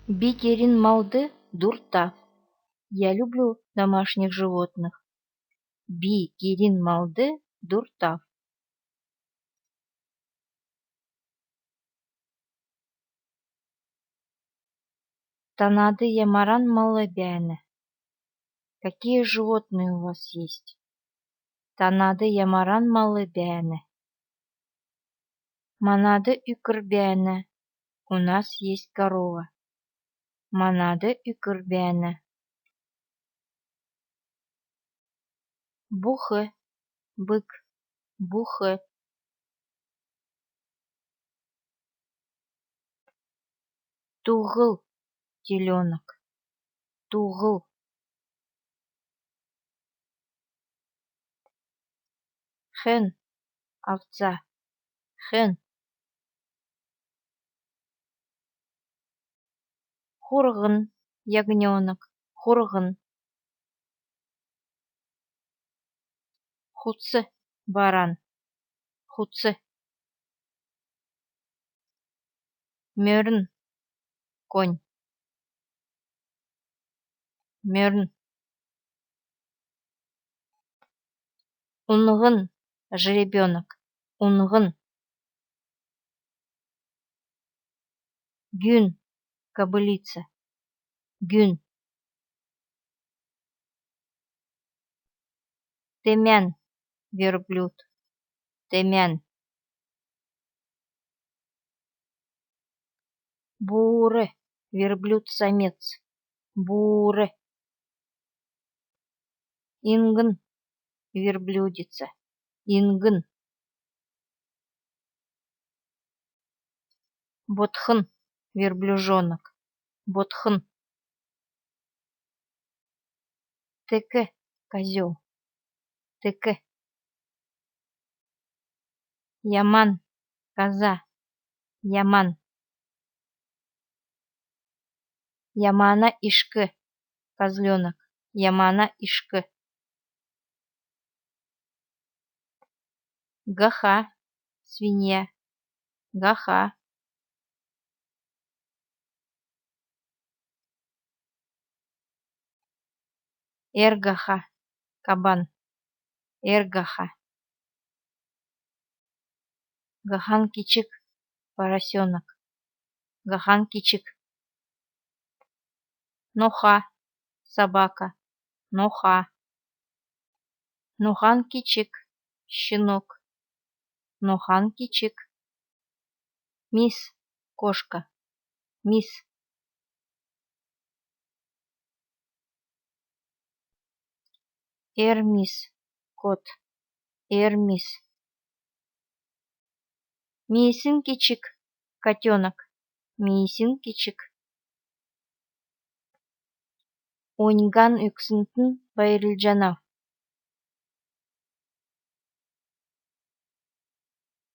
Бикерин малды дуртав. Я люблю домашних животных. Бикерин малды дуртав. Танады ямаран малы бәні. Какие животные у вас есть? Танады ямаран малы бәні. Манады үкір бәні. У нас есть корова. Манады үкір бәні. Бухы, бык, бухы. Туғыл, теленок, туғыл. Хэн, овца, хэн. Хурғын, ягненок, хурғын. Хуцы, баран, хуцы. Мөрін, конь, мөрін. Унғын, жеребенок, унғын. Гүн, кобылица, гүн. Темян, верблюд, темян. Буры, верблюд-самец, буры. Ингн, верблюдица, ингн. Ботхын, верблюжонок, ботхын. Текэ, козел, текэ. Яман, коза, яман. Ямана ишкы, козленок, ямана ишкы. Гаха, свинья, гаха. Эргаха, кабан, эргаха. Гахан кичик, поросенок, гахан кичик. Ноха, собака, ноха. Нохан кичик, щенок, нохан кичик. Мисс, кошка, мисс. Эрмис, кот, эрмис. Мисин кичик, котенок, мисин кичик. Ойнган үксінтін байрылжанав.